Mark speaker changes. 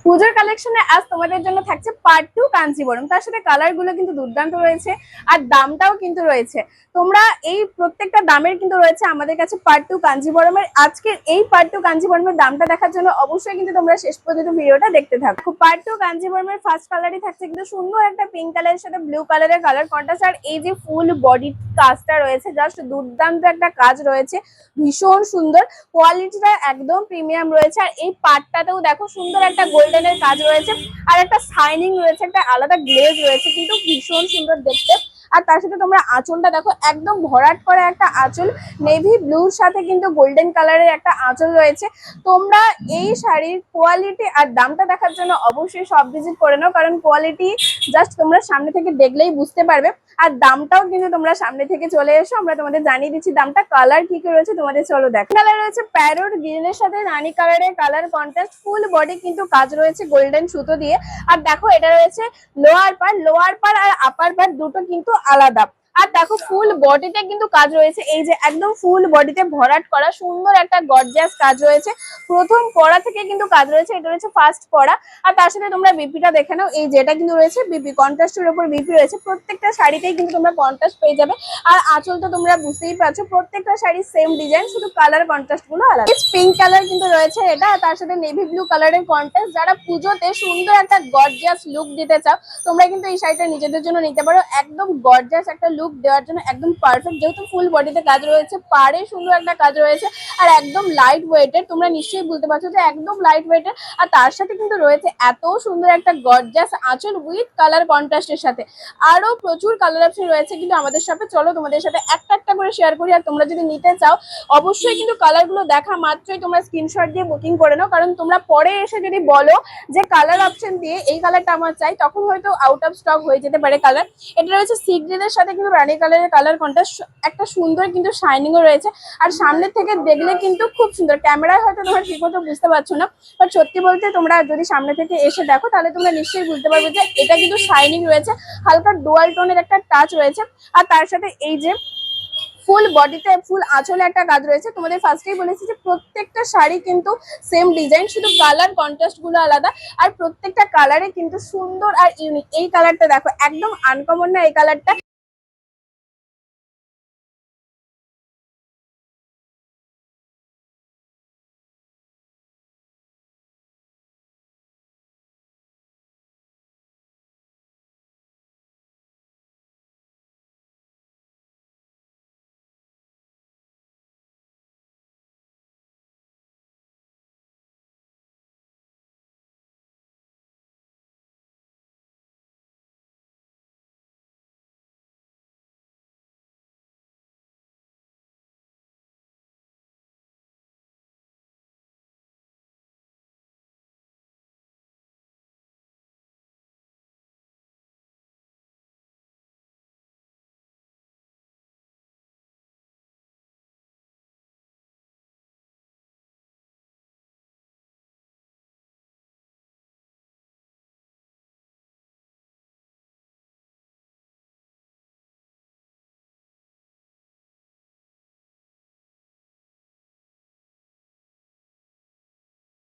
Speaker 1: পুজোর কালেকশনে আজ তোমাদের জন্য থাকছে পার্ট 2 কাঞ্জিবরম। তার সাথে কালার গুলো কিন্তু দুর্দান্ত রয়েছে আর দামটাও কিন্তু রয়েছে। তোমরা এই প্রত্যেকটা দামের কিন্তু রয়েছে আমাদের কাছে পার্ট 2 কাঞ্জিবরমের। আজকের এই পার্ট 2 কাঞ্জিবরমের দামটা দেখার জন্য অবশ্যই কিন্তু তোমরা শেষ পর্যন্ত ভিডিওটা দেখতে থাকো। পার্ট 2 কাঞ্জিবরমের ফার্স্ট কালারই থাকছে কিন্তু সুন্দর একটা পিঙ্ক কালারের সাথে ব্লু কালারের কালার কন্ট্রাস্ট। আর এই যে ফুল বডি কাজটা রয়েছে, জাস্ট দুর্দান্ত একটা কাজ রয়েছে, ভীষণ সুন্দর, কোয়ালিটিটা একদম প্রিমিয়াম রয়েছে। আর এই পাটটাতেও দেখো সুন্দর একটা গোল্ডেনের কাজ রয়েছে আর একটা শাইনিং রয়েছে, একটা আলাদা গ্লেজ রয়েছে, কিন্তু ভীষণ সুন্দর দেখতে। আর তার সাথে তোমরা আঁচলটা দেখো, একদম ভরাট করে একটা আঁচল, নেভি ব্লুর সাথে কিন্তু গোল্ডেন কালারের একটা আঁচল রয়েছে। তোমরা এই শাড়ির কোয়ালিটি আর দামটা দেখার জন্য অবশ্যই সব ভিজিট করে নাও, কারণ কোয়ালিটি জাস্ট তোমরা সামনে থেকে দেখলেই বুঝতে পারবে। আর দামটাও কিন্তু তোমরা সামনে থেকে চলে এসো, আমরা তোমাদের জানিয়ে দিচ্ছি দামটা। কালার কি কি রয়েছে তোমাদের চলো দেখো। কালার রয়েছে প্যারোট গ্রিনের সাথে রানী কালারের কালার কন্ট্রাস্ট, ফুল বডি কিন্তু কাজ রয়েছে গোল্ডেন সুতো দিয়ে। আর দেখো এটা রয়েছে লোয়ার পার আর আপার পার দুটো কিন্তু আলাদা। আর দেখো ফুল বডিতে কিন্তু কাজ রয়েছে, এই যে একদম ফুল বডিতে ভরাট করা সুন্দর একটা গর্জিয়াস কাজ রয়েছে। প্রথম পড়া থেকে কিন্তু কাজ রয়েছে, এটা রয়েছে ফার্স্ট পড়া। আর তার সাথে তোমরা বিপিটা দেখে নাও, এই যেটা কিন্তু রয়েছে বিপি, কন্ট্রাস্টের উপর বিপি রয়েছে। প্রত্যেকটা শাড়িতেই কিন্তু তোমরা কন্ট্রাস্ট পেয়ে যাবে। আর আঁচল তো তোমরা বুঝতেই পারছো, প্রত্যেকটা শাড়ির সেম ডিজাইন, শুধু কালার কন্ট্রাস্ট গুলো আলাদা। পিঙ্ক কালার কিন্তু রয়েছে এটা, তার সাথে নেভি ব্লু কালারের কন্ট্রাস্ট। যারা পুজোতে সুন্দর একটা গর্জিয়াস লুক দিতে চাও, তোমরা কিন্তু এই শাড়িটা নিজেদের জন্য নিতে পারো। একদম গর্জিয়াস একটা লুক দেওয়ার জন্য একদম পারফেক্ট, যেহেতু ফুল বডিতে কাজ রয়েছে, পাড়ে সুন্দর একটা কাজ রয়েছে আর একদম লাইট ওয়েটের। তোমরা নিশ্চয়ই বুঝতে পারছো যে একদম লাইট ওয়েটের। আর তার সাথে কিন্তু রয়েছে এত সুন্দর একটা গর্জিয়াস আঁচল উইথ কালার কন্ট্রাস্টের সাথে। আরো প্রচুর কালার অপশন রয়েছে কিন্তু আমাদের সাথে, চলো তোমাদের সাথে একটা একটা করে শেয়ার করি। আর তোমরা যদি নিতে চাও অবশ্যই কিন্তু কালার গুলো দেখা মাত্রই তোমরা স্ক্রিনশট দিয়ে বুকিং করে নাও, কারণ তোমরা পরে এসে যদি বলো যে কালার অপশন দিয়ে এই কালারটা আমার চাই, তখন হয়তো আউট অফ স্টক হয়ে যেতে পারে কালার। এটা রয়েছে সি গ্রিনের সাথে কিন্তু রানী কালারের কালার কন্ট্রাস্ট, একটা সুন্দর কিন্তু শাইনিংও রয়েছে। আর সামনের থেকে দেখলে কিন্তু খুব সুন্দর, ক্যামেরায় হয়তো তোমরা ঠিক মতো বুঝতে পারছো না, বাট সত্যি বলতে তোমরা যদি সামনে থেকে এসে দেখো তাহলে তোমরা নিশ্চয়ই বুঝতে পারবে যে এটা কিন্তু শাইনিং রয়েছে, হালকা ডুয়াল টোনের একটা টাচ রয়েছে। আর তার সাথে এই যে ফুল বডিতে ফুল আঁচলে একটা কাজ রয়েছে। তোমাদের ফার্স্টেই বলেছি যে প্রত্যেকটা শাড়ি কিন্তু সেম ডিজাইন, শুধু কালার কন্ট্রাস্ট গুলো আলাদা। আর প্রত্যেকটা কালারে কিন্তু সুন্দর আর ইউনিক। এই কালারটা দেখো, একদম আনকমন না এই কালারটা।